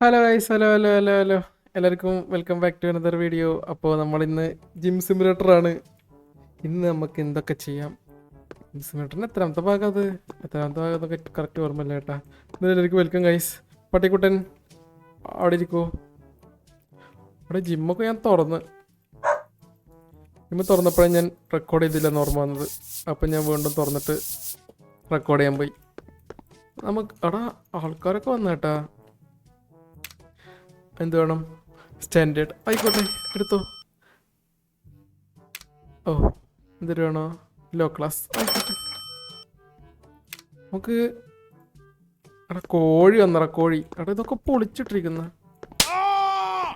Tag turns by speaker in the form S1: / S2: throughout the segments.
S1: Hello guys, hello hello hello hello. എല്ലാവർക്കും welcome back to another video. അപ്പോൾ നമ്മൾ ഇന്ന് ജിം സിമുലേറ്റർ ആണ്. ഇന്ന് നമുക്ക് എന്തൊക്കെ ചെയ്യാം? ജിം സിമുലേറ്ററിന് എത്രാമത്തെ ഭാഗം എന്നൊക്കെ കറക്റ്റ് ഓർമ്മയില്ല കേട്ടാ. എല്ലാവർക്കും വെൽക്കം ഗൈസ്. പട്ടിക്കുട്ടൻ അവിടെ ഇരിക്കൂ. അവിടെ ജിമ്മൊക്കെ ഞാൻ ജിമ്മ് തുറന്നപ്പോഴേ ഞാൻ റെക്കോർഡ് ചെയ്തില്ലെന്ന് ഓർമ്മ വന്നത്. അപ്പം ഞാൻ വീണ്ടും തുറന്നിട്ട് റെക്കോർഡ് ചെയ്യാൻ പോയി. അവിടെ ആൾക്കാരൊക്കെ വന്നു കേട്ടാ. എന്ത് വേണം? സ്റ്റാൻഡേർഡ് ആയിക്കോട്ടെ, എടുത്തോ. ഓ, എന്തൊരു വേണോ? ലോ ക്ലാസ് ആയിക്കോട്ടെ. നമുക്ക് എടാ കോഴി വന്നറ കോഴി. എടാ ഇതൊക്കെ പൊളിച്ചിട്ടിരിക്കുന്ന.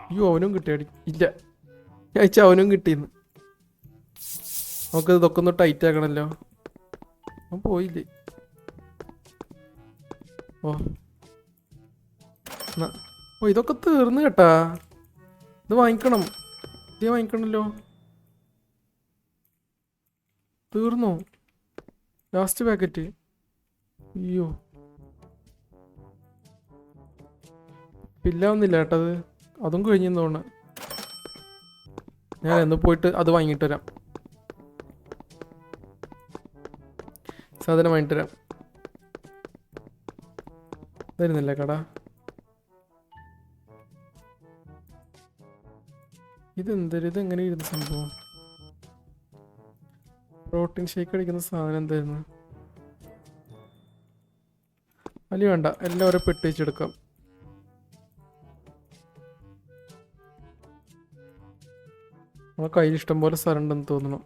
S1: അയ്യോ, അവനും കിട്ടിയടി. ഇല്ല, ഞാൻ അയച്ച അവനും കിട്ടിയെന്ന്. നമുക്ക് ഇതൊക്കെ ഒന്ന് ടൈറ്റ് ആക്കണല്ലോ. അവൻ പോയില്ലേ? ഓ ഓ, ഇതൊക്കെ തീർന്നു കേട്ടാ. ഇത് വാങ്ങിക്കണം. ഇത് വാങ്ങിക്കണല്ലോ. തീർന്നോ? Last packet. അയ്യോ, പില്ലാവുന്നില്ല കേട്ടത്. അതും കഴിഞ്ഞെന്ന് തോന്നുന്നു. ഞാൻ എന്ന് പോയിട്ട് അത് വാങ്ങിയിട്ട് വരാം. സാധനം വാങ്ങിട്ട് വരാം. തരുന്നില്ല കട. ഇതെങ്ങനെ ഇരുന്ന സംഭവം? പ്രോട്ടീൻ ഷേക്ക് അടിക്കുന്ന സാധനം എന്തായിരുന്നു? അല്ല വേണ്ട, എല്ലാം ഓരോ പെട്ടി വെച്ചെടുക്കാം. നമ്മളെ കയ്യിൽ ഇഷ്ടം പോലെ സ്ഥലം ഉണ്ടെന്ന് തോന്നുന്നു.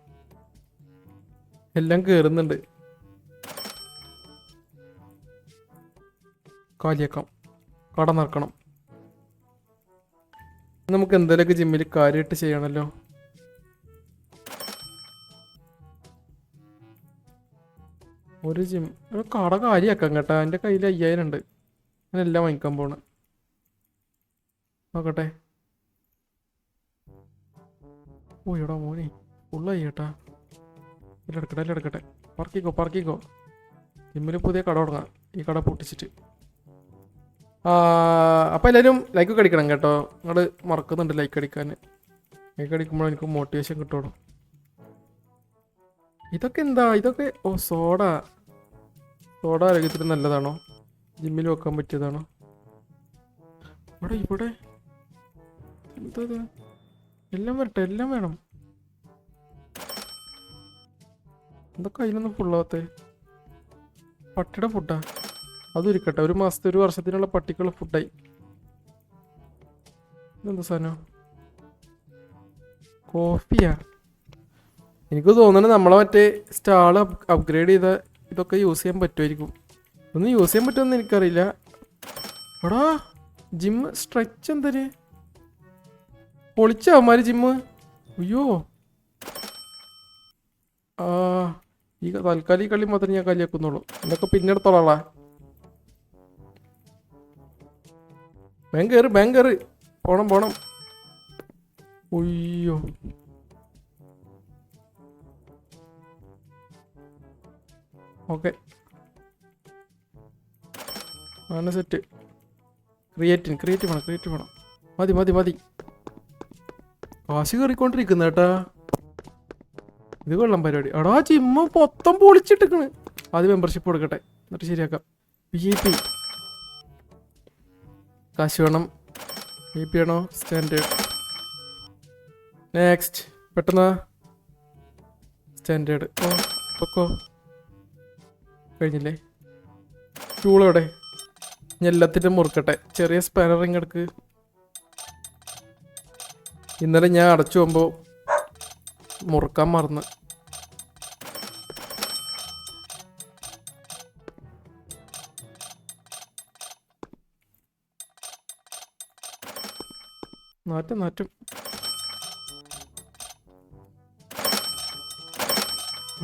S1: എല്ലാം കയറുന്നുണ്ട്. കാലിയാക്കാം. കട നിറക്കണം. നമുക്ക് എന്തെങ്കിലുമൊക്കെ ജിമ്മിൽ കാര്യമായിട്ട് ചെയ്യണമല്ലോ. ഒരു കട കാര്യമാക്കാം കേട്ടാ. എൻ്റെ കയ്യിൽ 5000 ഉണ്ട്. ഞാനെല്ലാം വാങ്ങിക്കാൻ പോണ. നോക്കട്ടെ. ഓ എടാ മോനെ, ഫുള്ളായി കേട്ടാ. എല്ലാം എടുക്കട്ടെ. പറക്കിക്കോ. ജിമ്മിൽ പുതിയ കട തുടങ്ങാം. ഈ കട പൊട്ടിച്ചിട്ട്. അപ്പോൾ എല്ലാവരും ലൈക്കൊക്കെ അടിക്കണം കേട്ടോ. നിങ്ങൾ മറക്കുന്നുണ്ട് ലൈക്ക് അടിക്കാൻ. ലൈക്ക് അടിക്കുമ്പോൾ എനിക്ക് മോട്ടിവേഷൻ കിട്ടുള്ളൂ. ഇതൊക്കെ എന്താ? ഓ, സോഡ ആരോഗ്യത്തിന് നല്ലതാണോ? ജിമ്മിൽ വെക്കാൻ പറ്റിയതാണോ? ഇവിടെ എന്താ? എല്ലാം വരട്ടെ, എല്ലാം വേണം. എന്തൊക്കെ അതിനൊന്നും ഫുള്ളാവത്തെ? പട്ടിയുടെ ഫുഡാ? അതും ഇരിക്കട്ടെ. ഒരു മാസത്തെ ഒരു വർഷത്തിനുള്ള പട്ടിക്കുള്ള ഫുഡായി. ഇതെന്താ സാധനം? കോഫിയാ? എനിക്ക് തോന്നുന്നു നമ്മളെ മറ്റേ സ്റ്റാൾ അപ്ഗ്രേഡ് ചെയ്ത ഇതൊക്കെ യൂസ് ചെയ്യാൻ പറ്റുമായിരിക്കും. ഒന്നും യൂസ് ചെയ്യാൻ പറ്റുമെന്ന് എനിക്കറിയില്ല. എടാ ജിം സ്ട്രെച്ച് എന്തര് പൊളിച്ച അവന്മാര് ജിമ്മ്. അയ്യോ, ഈ തൽക്കാലം ഈ കളി മാത്രമേ ഞാൻ കളിയാക്കുന്നുള്ളൂ. എന്നൊക്കെ പിന്നെ എടുത്തോളാ. ബാങ്ക് കയറ്. പോണം. അയ്യോ, ഓക്കെ, ആണ് സെറ്റ്. ക്രിയേറ്റ് വേണം. മതി. കാശ് കയറിക്കൊണ്ടിരിക്കുന്ന കേട്ടാ. ഇത് കൊള്ളാം പരിപാടി. എടാ ജിമ്മ് മൊത്തം പൊളിച്ചിട്ടിക്കണ്. ആദ്യം മെമ്പർഷിപ്പ് കൊടുക്കട്ടെ, എന്നിട്ട് ശരിയാക്കാം. VIP കാശ് വേണം. VIP വേണോ? സ്റ്റാൻഡേർഡ്. നെക്സ്റ്റ്. പെട്ടെന്ന് സ്റ്റാൻഡേർഡ്. ഓ പൊക്കോ. കഴിഞ്ഞില്ലേ? ടൂളെവിടെ? ഞാൻ എല്ലാത്തിൻ്റെ മുറുക്കട്ടെ. ചെറിയ സ്പാനറിങ് എടുക്ക്. ഇന്നലെ ഞാൻ അടച്ചു പോകുമ്പോൾ മുറുക്കാൻ മറന്ന്. നാറ്റം.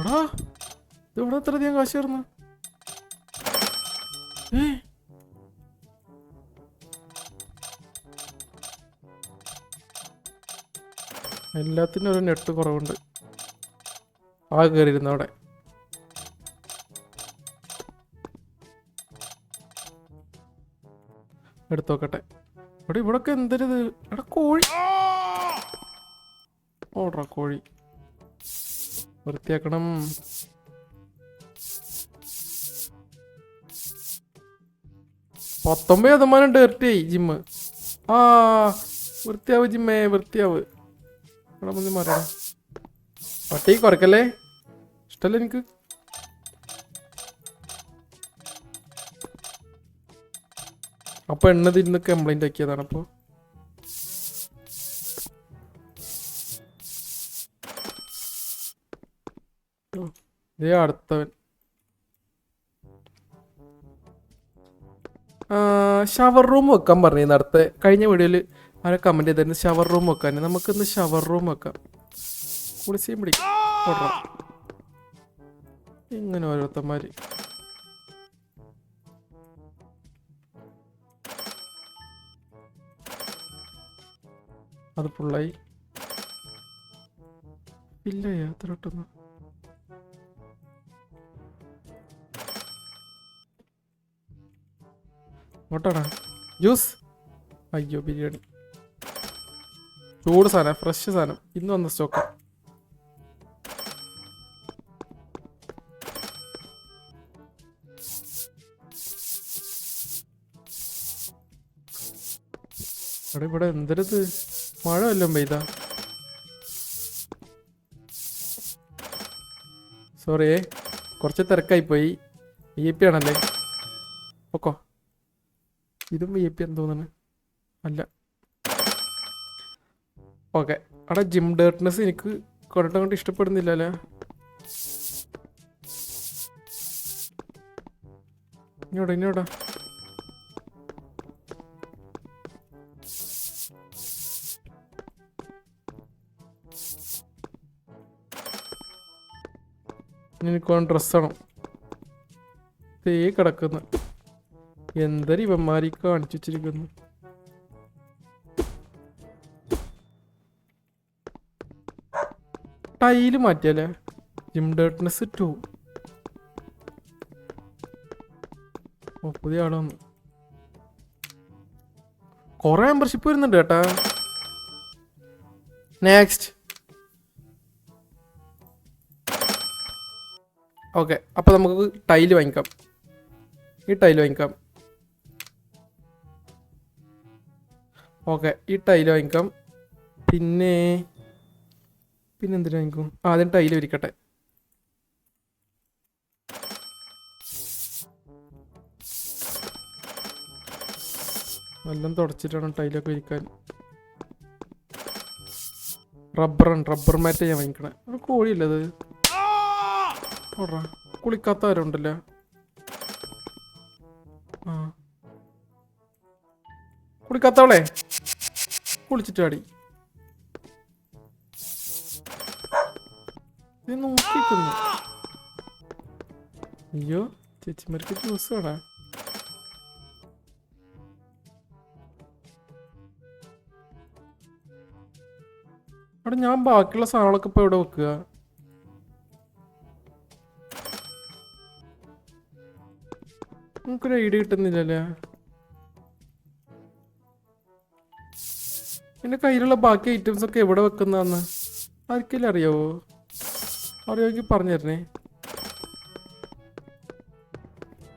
S1: എടാ ഇവിടെ എത്ര അധികം കാശ് കയറുന്നു? എല്ലാത്തിനും ഒരു നെറ്റ് കുറവുണ്ട്. കയറിയിരുന്നു അവിടെ. എടുത്തു നോക്കട്ടെ. ഇവിടെ ഇവിടൊക്കെ എന്തരുത് എടാ കോഴി ഓടാ കോഴി വൃത്തിയാക്കണം. %19 ഡേർട്ടി ജിമ്മ്. ആ വൃത്തിയാവ് ജിമ്മേ വൃത്തിയാവ്. ഇവിടെ മുന്നിൽ മാറണം. പട്ടി കുറക്കല്ലേ, ഇഷ്ടല്ലേ എനിക്ക്. അപ്പൊ എണ്ണ തിരിന്ന് കംപ്ലൈന്റ് ആക്കിയതാണ്. അപ്പൊ ഇതേ അടുത്തവൻ ഷവർ റൂം വെക്കാൻ പറഞ്ഞു. അടുത്ത കഴിഞ്ഞ വീഡിയോയിൽ ആരെ കമന്റ് ചെയ്തായിരുന്നു ഷവർ റൂം വെക്കാൻ. നമുക്കിന്ന് ഷവർ റൂം വെക്കാം. കുളിച്ചേം പിടിക്കാം. ഇങ്ങനെ ഓരോരുത്തന്മാര് അത് ഫുള്ളായി ഇല്ലയാ അത്രട്ടൊന്നും. ഓട്ടാടാ ജ്യൂസ്. അയ്യോ ബിരിയാണി ചൂട് സാധനം, ഫ്രഷ് സാധനം, ഇന്ന് വന്ന സ്റ്റോക്ക്. ഇവിടെ എന്തരത് മഴ വല്ലതും പെയ്താ? സോറി കുറച്ച് തിരക്കായി പോയി. VIP ആണല്ലേ? ഓക്കോ ഇതും VIP എന്ന് തോന്നുന്നു. അല്ല ഓക്കെ. അവിടെ ജിം ഡേർട്ട്നെസ് എനിക്ക് കൊണ്ടങ്ങോട്ട് ഇഷ്ടപ്പെടുന്നില്ല അല്ലേ. ഇങ്ങോട്ടാ എനിക്ക് ഡ്രസ്സാണോ തേ കിടക്കുന്ന. എന്തൊരു ഇവന്മാരി കാണിച്ചു വെച്ചിരിക്കുന്നു. Tile മാറ്റിയല്ലേ gym ഡേർട്ട്നെസ് 2. ഓ പുതിയ ആള് വന്നു. കൊറേ മെമ്പർഷിപ്പ് വരുന്നുണ്ട് കേട്ടാ. നെക്സ്റ്റ്. ഓക്കെ അപ്പൊ നമുക്ക് ടൈല് വാങ്ങിക്കാം. ഈ ടൈല് വാങ്ങിക്കാം. ഓക്കെ ഈ ടൈല് വാങ്ങിക്കാം. പിന്നെ എന്തിനു വാങ്ങിക്കും? ആദ്യം ടൈല് വിരിക്കട്ടെ. എല്ലാം തുടച്ചിട്ടാണ് ടൈലൊക്കെ വിരിക്കാൻ. റബ്ബർ മാറ്റ് ഞാൻ വാങ്ങിക്കണേ. ഒരു കോഴിയല്ലത്. കുളിക്കാത്തവരുണ്ടല്ലോ. ആ കുളിക്കാത്തവളെ കുളിച്ചിട്ടാടി നോക്കിക്കുന്നു. അയ്യോ ചേച്ചിമാർക്ക് ജ്യൂസ് വേണേ. അവിടെ ഞാൻ ബാക്കിയുള്ള സാധനങ്ങളൊക്കെ ഇപ്പൊ എവിടെ വെക്കുക? നമുക്കൊരു ഐഡിയ കിട്ടുന്നില്ലല്ലേ. എന്റെ കയ്യിലുള്ള ബാക്കി ഐറ്റംസ് ഒക്കെ എവിടെ വെക്കുന്നതാന്ന് ആർക്കെങ്കിലും അറിയാവോ? അറിയാമെങ്കിൽ പറഞ്ഞു തരണേ.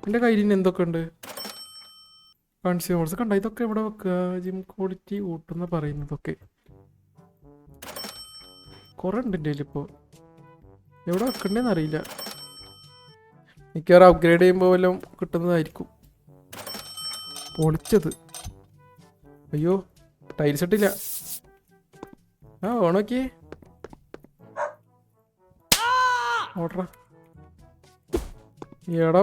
S1: എന്റെ കയ്യിൽ എന്തൊക്കെ ഉണ്ട്? കൺസ്യൂമേഴ്സ് കണ്ട ഇതൊക്കെ എവിടെ വെക്കുക? ജിം ക്വാളിറ്റി കൂട്ടുന്ന പറയുന്നതൊക്കെ കുറെ ഉണ്ട് എൻ്റെ കയ്യിലിപ്പോ. എവിടെ വെക്കണ്ടേന്ന് അറിയില്ല. മിക്കവാറും അപ്ഗ്രേഡ് ചെയ്യുമ്പോൾ വല്ലതും കിട്ടുന്നതായിരിക്കും. പൊളിച്ചത്. അയ്യോ ടൈൽസ് ഇട്ടില്ല. ആ ഓണോക്കി ഓട്ടറ എടാ.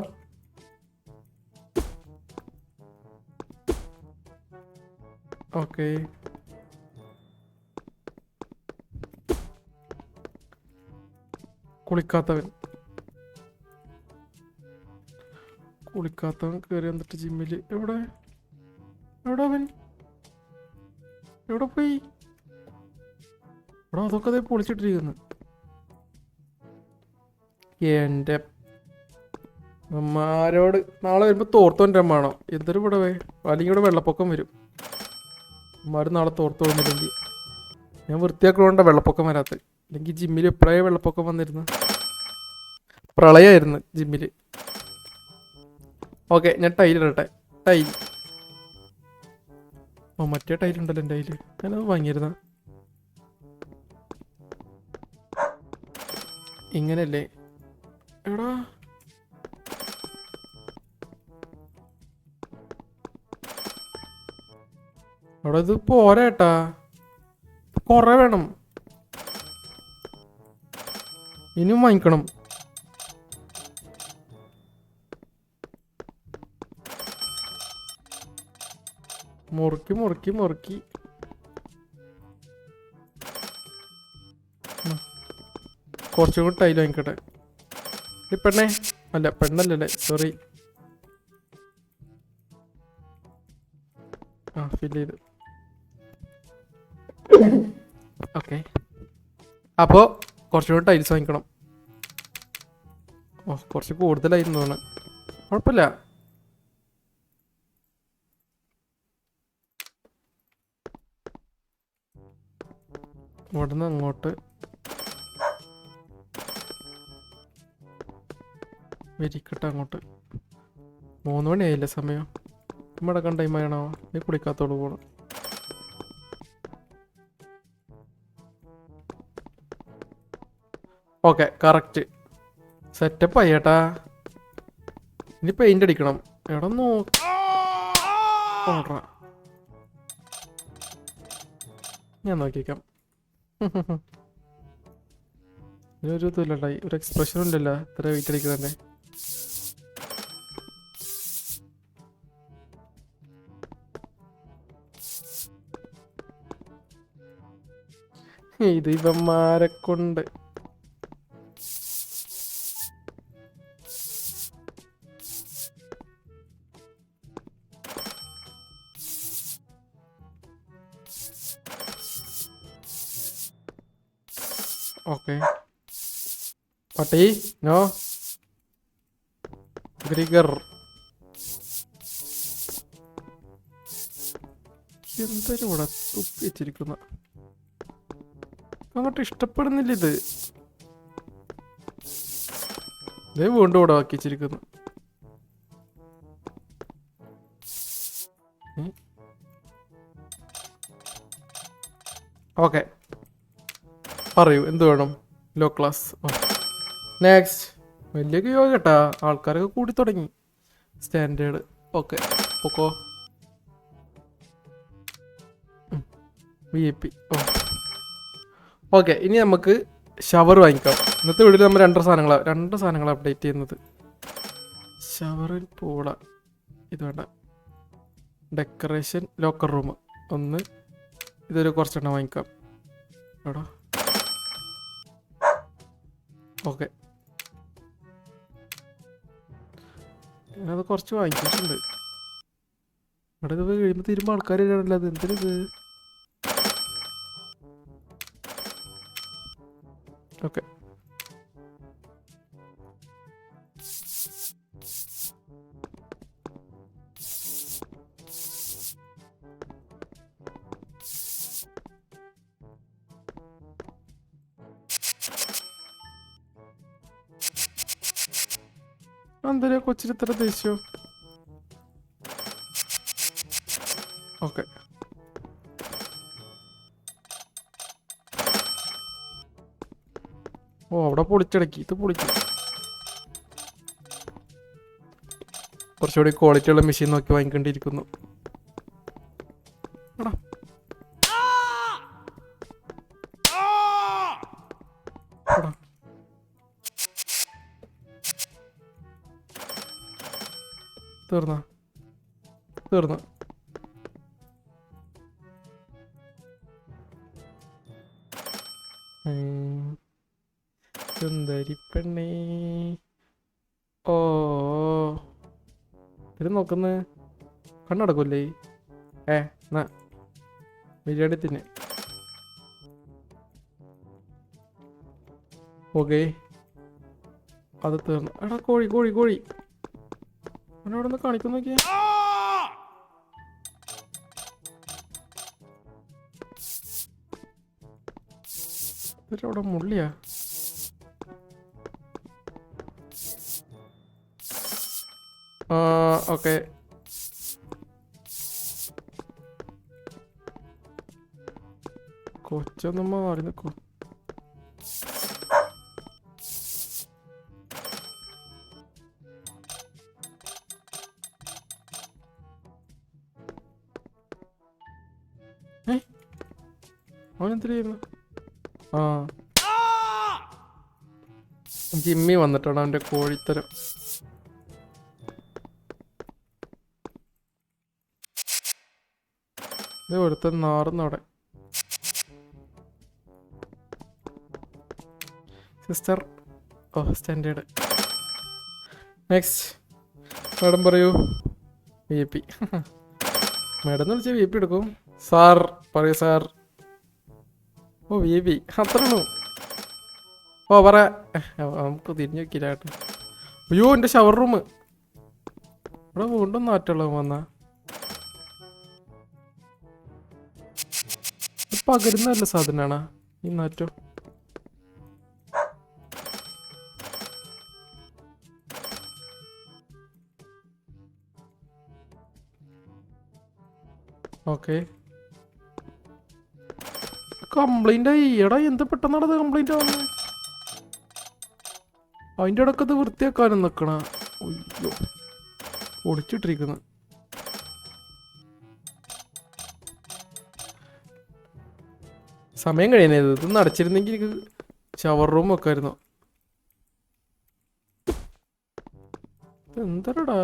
S1: ഓക്കെ കുളിക്കാത്തവൻ കയറി വന്നിട്ട് ജിമ്മില്. എവിടെ അവൻ എവിടെ പോയി? എടാ അതൊക്കെ അതേ പൊളിച്ചിട്ടിരിക്കുന്നു. എൻ്റെ അമ്മമാരോട് നാളെ വരുമ്പോൾ തോർത്തോൻ്റെ വേണോ? എന്തൊരു ഇവിടെ അല്ലെങ്കിൽ ഇവിടെ വെള്ളപ്പൊക്കം വരും. ഇമാര് നാളെ തോർത്ത് വന്നില്ലെങ്കിൽ ഞാൻ വൃത്തിയാക്കണോണ്ടാ വെള്ളപ്പൊക്കം വരാത്തത്. അല്ലെങ്കിൽ ജിമ്മിൽ എപ്പോഴേ വെള്ളപ്പൊക്കം വന്നിരുന്നു, പ്രളയമായിരുന്നു ജിമ്മിൽ. ഓക്കെ, ഞാൻ ടൈലിടട്ടെ. ടൈൽ, ഓ മറ്റേ ടൈലുണ്ടല്ലോ എൻ്റെ കയ്യിൽ, ഞാനത് വാങ്ങിയിരുന്ന. ഇങ്ങനെയല്ലേ എടാ? അവിടെ ഇത് പോരാട്ടാ, കൊറേ വേണം, ഇനിയും വാങ്ങിക്കണം. മുറുക്കി മുറുക്കി മുറുക്കി കുറച്ചും കൂടി ടൈൽ വാങ്ങിക്കട്ടെ. ഈ പെണ്ണേ, അല്ല പെണ്ണല്ലേ, സോറി. ആ ഫില്ല് ചെയ്ത്. ഓക്കെ, അപ്പോൾ കുറച്ചും കൂടി ടൈൽസ് വാങ്ങിക്കണം. ഓ കുറച്ച് കൂടുതലായിരുന്നു തോന്നുന്നു, കുഴപ്പമില്ല. ഇവിടെ നിന്ന് അങ്ങോട്ട് വരിക്കട്ടെ, അങ്ങോട്ട്. 3 മണിയായില്ലേ സമയം? മടക്കാൻ ടൈം ആയണോ? നീ കുടിക്കാത്തോട് പോണം. ഓക്കെ, കറക്റ്റ് സെറ്റപ്പ് ആയി ചേട്ടാ. ഇനി പെയിന്റ് അടിക്കണം. എടാ നോക്കട്ടെ, ഞാൻ നോക്കിക്കാം. ഇതിനൊരു ഇതുമില്ലണ്ടായി, ഒരു എക്സ്പ്രഷനും ഇല്ലല്ലോ ഇത്ര വെയിറ്റ് അടിക്കുന്നതന്നെ. ഇത് ഇവന്മാരെ കൊണ്ട് ഓക്കെ. പട്ടി നോ ഗ്രിഗർ, എന്തൊരു ഇവിടെ തുപ്പി വെച്ചിരിക്കുന്ന, അങ്ങോട്ട് ഇഷ്ടപ്പെടുന്നില്ല ഇത്. ഇതേ വീണ്ടും ഇവിടെ ആക്കി വെച്ചിരിക്കുന്നു. ഓക്കെ, പറയൂ എന്ത് വേണം? Low class. നെക്സ്റ്റ്, വലിയ യോഗ കേട്ടാ, ആൾക്കാരൊക്കെ കൂടി തുടങ്ങി. സ്റ്റാൻഡേർഡ്. ഓക്കെ, ഓക്കോ VIP. ഓക്കെ, ഇനി നമുക്ക് ഷവർ വാങ്ങിക്കാം. ഇന്നത്തെ വീട്ടിൽ നമ്മൾ രണ്ട് സാധനങ്ങളാണ് അപ്ഡേറ്റ് ചെയ്യുന്നത്. ഷവറിൽ പൂള, ഇത് വേണ്ട. ഡെക്കറേഷൻ ലോക്കർ റൂം ഒന്ന്, ഇതൊരു കുറച്ചെണ്ണം വാങ്ങിക്കാം. എടാ ഓക്കെ, ഞാനത് കുറച്ച് വാങ്ങിച്ചിട്ടുണ്ട്. ഇവിടെ ഇത് കഴിയുമ്പോൾ തീരുമ്പോൾ ആൾക്കാർ ഇടാണല്ലോ, അത് എന്തിനിത്? ഓക്കെ, എന്തിനാ കൊച്ചിന് ഇത്ര ദേഷ്യം? ഓക്കെ, ഓ അവിടെ പൊളിച്ചടക്കി, ഇത് പൊളിക്കും. കുറച്ചുകൂടി ക്വാളിറ്റി ഉള്ള മെഷീൻ നോക്കി വാങ്ങിക്കേണ്ടിയിരിക്കുന്നു. തീർന്നു. സുന്ദരി പെണ്ണേ, ഓ ഇത് നോക്കുന്ന കണ്ണടക്കൂല്ലേ? എന്നാ ബിരിയാണി തിന്നെ. ഓക്കെ, അത് തീർന്നു. എടാ കോഴി കോഴി കോഴി അവിടെ നിന്ന് കാണിക്കുന്നു നോക്കിയാ. ഇവരവിടെ മുള്ളിയാ. ഓക്കെ. കൊച്ചൊന്നും മാറി നിൽക്കൂ. അവനെന്തിനായിരുന്നു? ജിമ്മി വന്നിട്ടാണ് അവന്റെ കോഴിത്തരം. ഇത് ഒരുത്തൻ നാറുന്നവിടെ. സിസ്റ്റർ. സ്റ്റാൻഡേർഡ്. നെക്സ്റ്റ് മാഡം പറയൂ. VIP. മാഡം എന്ന് വിളിച്ചാൽ VIP എടുക്കും. സാർ പറയൂ സാർ. VIP അത്രയാണോ? പറ. നമുക്ക് തിരിഞ്ഞു നോക്കില്ല കേട്ടോ. അയ്യോ എൻ്റെ ഷവർ റൂം ഇവിടെ വീണ്ടും നാറ്റുള്ള വന്നാ. പകരുന്ന നല്ല സാധനമാണോ ഈ നാറ്റോ? ഓക്കെ. കംപ്ലൈന്റ് ആയി. എടാ എന്ത് പെട്ടെന്നാണത് കംപ്ലൈന്റ് ആവുന്നത്? അതിൻ്റെ ഇടക്കത് വൃത്തിയാക്കാനും നിൽക്കണ. അയ്യോ ഒടിച്ചിട്ടിരിക്കുന്നു. സമയം കഴിയുന്നത്. ഇതൊന്നും അടച്ചിരുന്നെങ്കിൽ എനിക്ക് ഷവർ റൂം വെക്കായിരുന്നു. എന്താടാ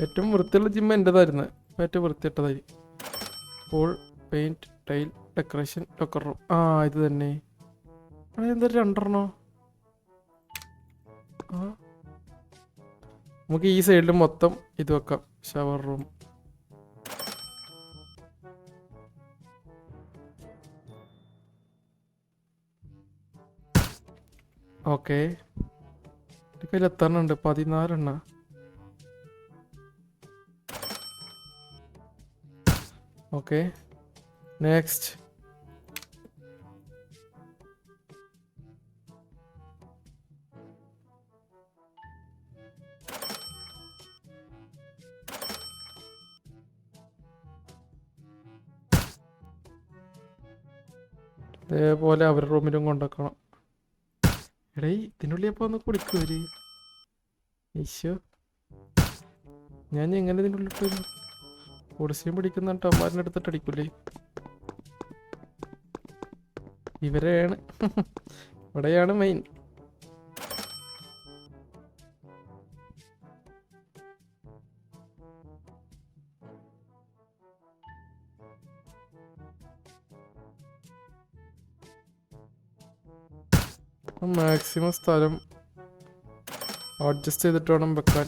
S1: ഏറ്റവും വൃത്തിയുള്ള ജിമ്മ് എൻ്റെതായിരുന്നു. ഏറ്റവും വൃത്തിയിട്ടതായി. Pole paint tile decoration locker room. ഇത് തന്നെ. എന്താ രണ്ടെണ്ണോ? നമുക്ക് ഈ സൈഡിൽ മൊത്തം ഇത് വെക്കാം. Shower room. ഓക്കെ. കയ്യിൽ എത്ര എണ്ണം ഉണ്ട്? 14 എണ്ണം. Okay next. ഇതേപോലെ അവരുടെ റൂമിലും കൊണ്ടുവെക്കണം. എടേ ഇതിനുള്ളിൽ അപ്പോൾ ഒന്ന് കുടിക്കുവര്. ഈശോ ഞാൻ എങ്ങനെ ഇതിൻ്റെ ഉള്ളിട്ട് കുടിശ്ശിയും പിടിക്കുന്നിട്ട് അമ്മാരിനെ എടുത്തിട്ട് അടിക്കൂലേ? ഇവരെയാണ് ഇവിടെയാണ് മെയിൻ. മാക്സിമം സ്ഥലം അഡ്ജസ്റ്റ് ചെയ്തിട്ട് വേണം വെക്കാൻ.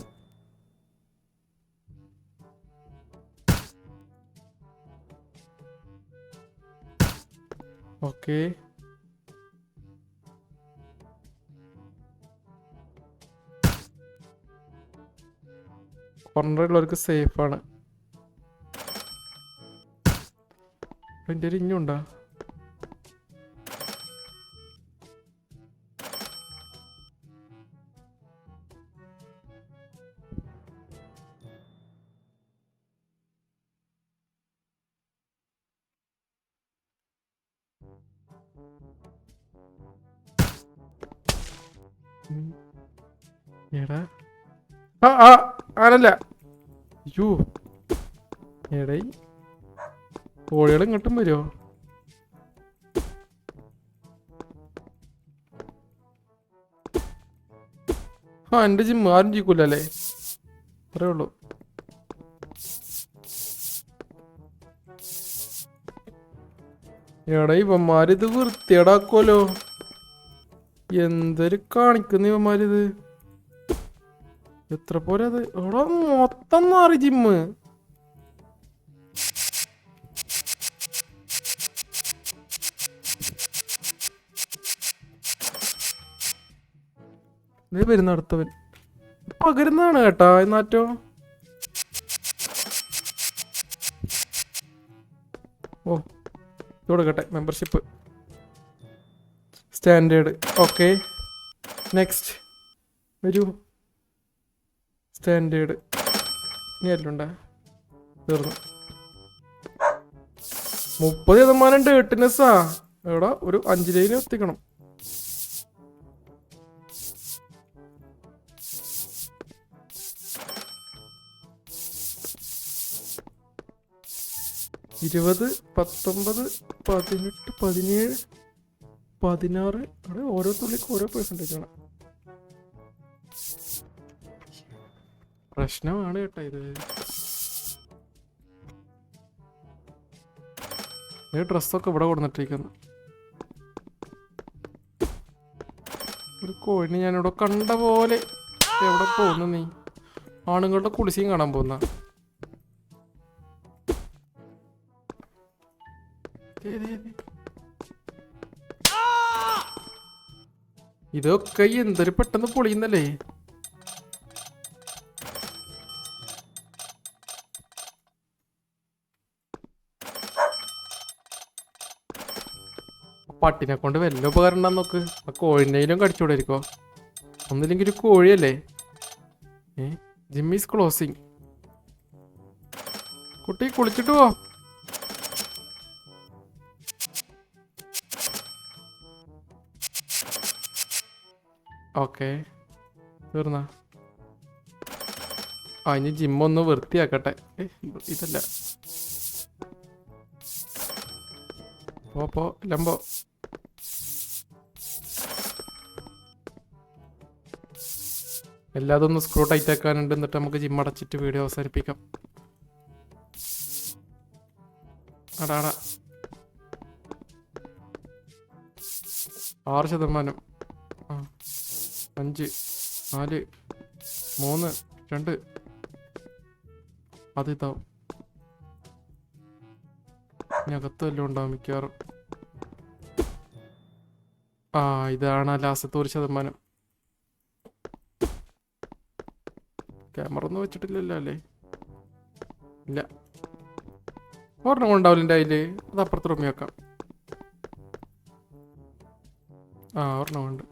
S1: ഓക്കെ കോർണറിലുള്ളവർക്ക് സേഫാണ്. എൻ്റെ ഒരു ഇഞ്ഞുണ്ടോ? എടാ ആനല്ല. അയ്യോ എടേ കോഴികൾ ഇങ്ങോട്ടും വരുമോ? എൻ്റെ ജിമ്മ് ആരും ചെയ്യൂലല്ലേ? അത്രേ ഉള്ളൂ. എടാ ഇവന്മാരിത് വൃത്തിയേടാക്കുമല്ലോ. എന്തൊരു കാണിക്കുന്ന ഇവന്മാരിത്. എത്ര പോലെ അത് എടാ മൊത്തം മാറി ജിമ്മ്. വരുന്ന അടുത്തവൻ പകരുന്നതാണ് കേട്ടാ നാറ്റോ. ഓ ഇത് കൊടുക്കട്ടെ, മെമ്പർഷിപ്പ് സ്റ്റാൻഡേർഡ്. ഓക്കെ, നെക്സ്റ്റ് വരൂ. സ്റ്റാൻഡേർഡ് ഇനി എല്ലാം തീർന്നു. 30% ഡേർട്ട്നെസ്സാ. എവിടെ ഒരു 5 ലൈന് എത്തിക്കണം. ഇരുപത്, 19, 18, 17, 16. അവിടെ ഓരോ തുള്ളിക്ക് ഓരോ പെർസെൻറ്റേജ് ആണ്. പ്രശ്നമാണ് കേട്ടോ ഇത്. ഈ ഡ്രസ്സൊക്കെ ഇവിടെ കൊടുത്തിട്ടിരിക്കുന്നു. ഒരു കോഴിനെ ഞാനിവിടെ കണ്ട പോലെ. എവിടെ പോകുന്നു നീ? ആണുങ്ങളുടെ കുളിസിയും കാണാൻ പോകുന്ന. ഇതൊക്കെ എന്തൊരു പെട്ടെന്ന് പൊളിയുന്നല്ലേ. പട്ടിനെ കൊണ്ട് വല്ല ഉപകാരം ഉണ്ടാന്ന് നോക്ക്. ആ കോഴിനേലും കടിച്ചുകൂടായിരിക്കോ? ഒന്നില്ലെങ്കിൽ ഒരു കോഴിയല്ലേ. Gym is closing. കുട്ടി കുളിച്ചിട്ട് പോ. ഓക്കെ, തീർന്ന. ആ ഇനി ജിമ്മൊന്ന് വൃത്തിയാക്കട്ടെ. ഇതല്ല, പോ ലംബോ. എല്ലാതൊന്ന് സ്ക്രൂ ടൈറ്റ് ആക്കാനുണ്ട്. എന്നിട്ട് നമുക്ക് ജിം അടച്ചിട്ട് വീഡിയോ അവസാനിപ്പിക്കാം. അടാടാ 6%. 5, 4, 3, 2. അതിതാവും. അകത്ത് വല്ലതും ഉണ്ടാവും മിക്കവാറും. ആ ഇതാണ് ലാസ്റ്റത്തെ 1%. ക്യാമറ ഒന്നും വെച്ചിട്ടില്ലല്ലോ അല്ലേ? ഇല്ല, ഒരെണ്ണം ഉണ്ടാവില്ല എൻ്റെ അതില്. അത് അപ്പുറത്ത് റൂമിൽ വെക്കാം. ആ ഒരെണ്ണം ഉണ്ട്.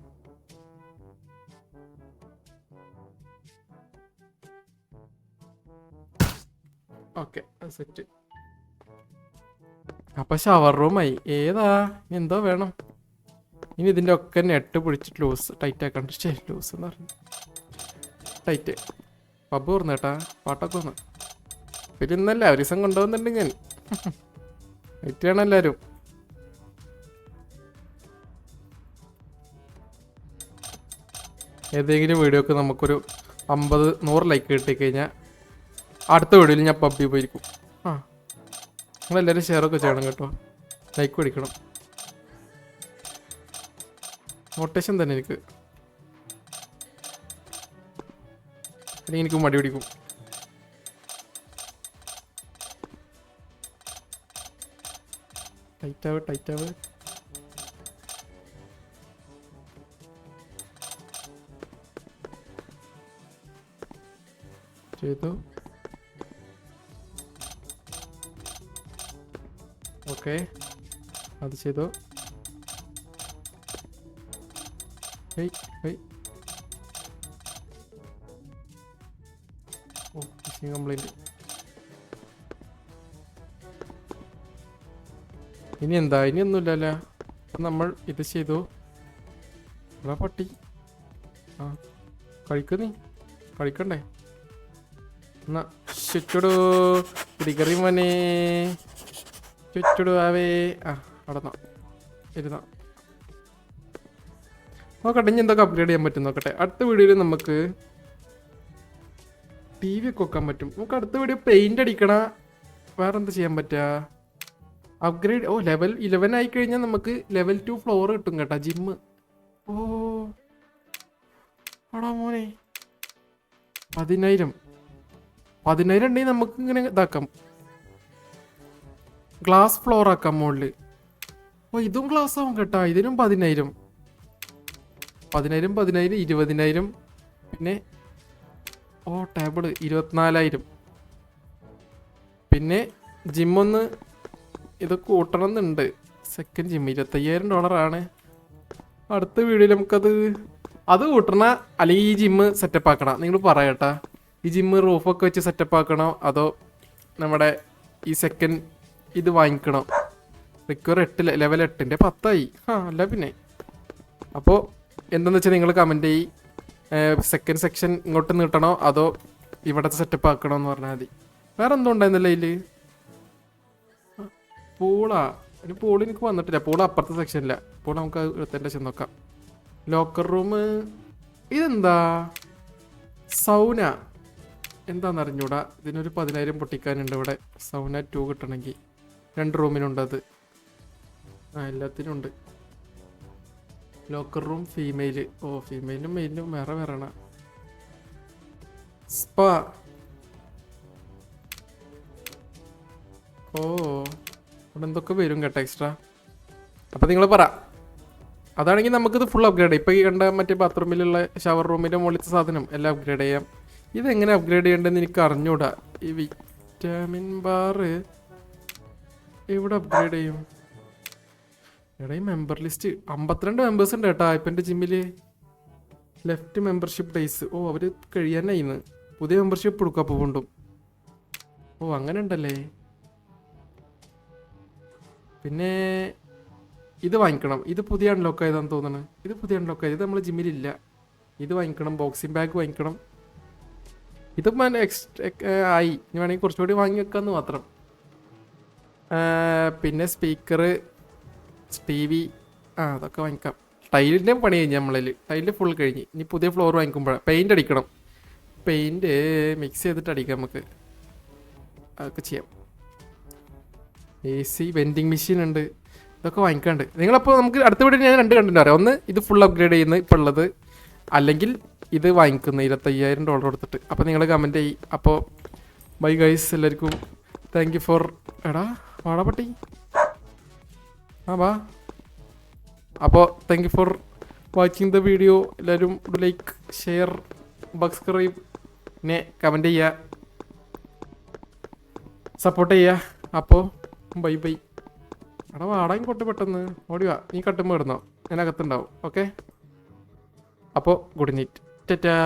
S1: Okay, set. അപ്പൊ ഷവർ റൂമായി. ഏതാ എന്തോ വേണം. ഇനി ഇതിൻ്റെ ഒക്കെ നെറ്റ് പിടിച്ചിട്ട് ലൂസ് ടൈറ്റ് ആക്കണ്ട. ലൂസ് എന്ന് പറഞ്ഞു ടൈറ്റ്. പബ്ബ് തുറന്നേട്ടാ, പാട്ടൊക്കെ വന്ന്. പിന്നെ ഇന്നല്ല ഒരു ദിവസം കൊണ്ടുപോകുന്നുണ്ട് ഞാൻ. ടൈറ്റ് വേണം എല്ലാവരും. ഏതെങ്കിലും വീഡിയോക്ക് നമുക്കൊരു 50-100 ലൈക്ക് കിട്ടിക്കഴിഞ്ഞാൽ അടുത്ത വീഡിയോയിൽ ഞാൻ പബ്ബി പോയിരിക്കും. ആ നിങ്ങളെല്ലാവരും ഷെയറൊക്കെ ചെയ്യണം കേട്ടോ. ലൈക്ക് പിടിക്കണം. മോട്ടേഷൻ തന്നെ എനിക്ക്. അല്ലെങ്കിൽ എനിക്ക് മടി പിടിക്കും. ടൈറ്റാവ്. ചെയ്തു. ഓക്കെ, അത് ചെയ്തു. ഓ ഫിഷിംഗ് കംപ്ലൈൻറ്റ്. ഇനി എന്താ? ഇനി ഒന്നുമില്ലല്ലോ. നമ്മൾ ഇത് ചെയ്തു. പട്ടി ആ നീ കഴിക്കണ്ടേ? എന്നാ ചുറ്റുടു പിടിക്കറി മോനെ, ചുറ്റുടു ആവേ. ആ അടന്നോ ഇരുന്നോ. നോക്കട്ടെ ഇനി എന്തൊക്കെ അപ്ഗ്രേഡ് ചെയ്യാൻ പറ്റും നോക്കട്ടെ. അടുത്ത വീഡിയോയിൽ നമുക്ക് TV ഒക്കെ വെക്കാൻ പറ്റും. നമുക്ക് അടുത്ത വീഡിയോ പെയിന്റ് അടിക്കണ. വേറെ എന്താ ചെയ്യാൻ പറ്റുക? അപ്ഗ്രേഡ്. ഓ ലെവൽ 11 ആയി കഴിഞ്ഞാൽ നമുക്ക് ലെവൽ 2 ഫ്ലോർ കിട്ടും കേട്ടോ. ജിമ്മ്. ഓ ആടാ മോനെ 10,000 ഉണ്ടെങ്കിൽ നമുക്ക് ഇങ്ങനെ ഇതാക്കാം. ഗ്ലാസ് ഫ്ലോർ ആക്കാം മുകളിൽ. ഓ ഇതും ഗ്ലാസ് ആവും കേട്ടോ. ഇതിനും 10,000 20,000. പിന്നെ ഓ ടേബിള് 24,000. പിന്നെ ജിമ്മൊന്ന് ഇത് കൂട്ടണം എന്നുണ്ട്. സെക്കൻഡ് ജിം $25,000 അടുത്ത വീഡിയോയിൽ നമുക്കത് കൂട്ടണ അല്ലെങ്കിൽ ഈ ജിമ്മ് സെറ്റപ്പ് ആക്കണം. നിങ്ങൾ പറയട്ടാ, ഈ ജിമ്മ് റൂഫൊക്കെ വെച്ച് സെറ്റപ്പ് ആക്കണോ അതോ നമ്മുടെ ഈ സെക്കൻഡ് ഇത് വാങ്ങിക്കണോ? റിക്വയർ 8 ലെവൽ 8ൻ്റെ 10 അല്ല പിന്നെ. അപ്പോൾ എന്താണെന്ന് വെച്ചാൽ നിങ്ങൾ കമൻറ്റ് ചെയ്യ്. സെക്കൻഡ് സെക്ഷൻ ഇങ്ങോട്ട് നീട്ടണോ അതോ ഇവിടത്തെ സെറ്റപ്പ് ആക്കണോ എന്ന് പറഞ്ഞാൽ മതി. വേറെ എന്തോ ഉണ്ടായിരുന്നല്ലോ അതിൽ? പൂൾ എനിക്ക് വന്നിട്ടില്ല. പൂൾ അപ്പുറത്തെ സെക്ഷനില്ല. പൂൾ നമുക്ക് എടുത്തതിൻ്റെ ശേഷം നോക്കാം. ലോക്കർ റൂം ഇതെന്താ? സൗന എന്താണെന്ന് അറിഞ്ഞൂടാ. ഇതിനൊരു 10,000 പൊട്ടിക്കാനുണ്ട് ഇവിടെ. സൗന 2 കിട്ടണമെങ്കിൽ 2 റൂമിനുണ്ട് അത്. എല്ലാത്തിനും ഉണ്ട്. Locker room female. ഫീമെയിലും മെയിലും വേറെ വേറെയാണ്. സ്പാ ഇവിടെ എന്തൊക്കെ വരും കേട്ടോ എക്സ്ട്രാ. അപ്പം നിങ്ങൾ പറ. അതാണെങ്കിൽ നമുക്കിത് ഫുൾ അപ്ഗ്രേഡ് ചെയ്യാം. ഇപ്പോൾ ഈ കണ്ട മറ്റേ ബാത്റൂമിലുള്ള ഷവർ റൂമിൻ്റെ മുകളിലത്തെ സാധനം എല്ലാം അപ്ഗ്രേഡ് ചെയ്യാം. ഇതെങ്ങനെ അപ്ഗ്രേഡ് ചെയ്യേണ്ടതെന്ന് എനിക്ക് അറിഞ്ഞൂടാ. ഈ വിറ്റാമിൻ ബാർ എവിടെ അപ്ഗ്രേഡ് ചെയ്യും? എടാ ഈ മെമ്പർ ലിസ്റ്റ് 52 മെമ്പേഴ്സ് ഉണ്ട് കേട്ടോ ഇപ്പം എൻ്റെ ജിമ്മിൽ. Left membership days. അവർ കഴിയാനായിന്ന്. പുതിയ മെമ്പർഷിപ്പ് കൊടുക്കുക അപ്പോൾ വീണ്ടും. അങ്ങനെ ഉണ്ടല്ലേ. പിന്നെ ഇത് വാങ്ങിക്കണം. ഇത് പുതിയ അൺലോക്ക് ആയതാണെന്ന് തോന്നുന്നു. ഇത് പുതിയ അൺലോക്ക് ആയത്. ഇത് നമ്മൾ ജിമ്മിലില്ല. ഇത് വാങ്ങിക്കണം. ബോക്സിംഗ് ബാഗ് വാങ്ങിക്കണം. ഇതിപ്പോൾ ആയി. ഇനി വേണമെങ്കിൽ കുറച്ചുകൂടി വാങ്ങി വെക്കാമെന്ന് മാത്രം. പിന്നെ സ്പീക്കർ, TV അതൊക്കെ വാങ്ങിക്കാം. ടൈലിൻ്റെ പണി കഴിഞ്ഞ് നമ്മളിൽ. ടൈലിൽ ഫുൾ കഴിഞ്ഞ്. ഇനി പുതിയ ഫ്ലോർ വാങ്ങിക്കുമ്പോഴാണ് പെയിൻ്റ് അടിക്കണം. പെയിൻറ്റ് മിക്സ് ചെയ്തിട്ട് അടിക്കാം നമുക്ക്. അതൊക്കെ ചെയ്യാം. AC വെൻഡിങ് മെഷീൻ ഉണ്ട്. ഇതൊക്കെ വാങ്ങിക്കാണ്ട്. നിങ്ങളപ്പോൾ നമുക്ക് അടുത്ത വീഡിയോ ഞാൻ 2 കണ്ടന്റ് പറയാം. ഒന്ന് ഇത് ഫുൾ അപ്ഗ്രേഡ് ചെയ്യുന്നത് ഇപ്പോൾ ഉള്ളത്, അല്ലെങ്കിൽ ഇത് വാങ്ങിക്കുന്നത് $25,000 കൊടുത്തിട്ട്. അപ്പോൾ നിങ്ങൾ കമൻറ്റ് ചെയ്യും. അപ്പോൾ ബൈ ഗൈസ് എല്ലാവർക്കും. താങ്ക് യു ഫോർ വാടാപ്പട്ടി വാ. അപ്പോൾ thank you for watching the video. എല്ലാവരും ലൈക്ക്, ഷെയർ, സബ്സ്ക്രൈബ്, പിന്നെ കമൻറ്റ് ചെയ്യുക, സപ്പോർട്ട് ചെയ്യുക. അപ്പോൾ ബൈ ബൈ. വാടാൻ കൊട്ട് പെട്ടെന്ന് ഓടിവാ. നീ കട്ടുമ്പോൾ ഇടുന്നോ? ഞാൻ അകത്തുണ്ടാവും. ഓക്കെ. അപ്പോൾ ഗുഡ് നൈറ്റ്. ടാറ്റാ.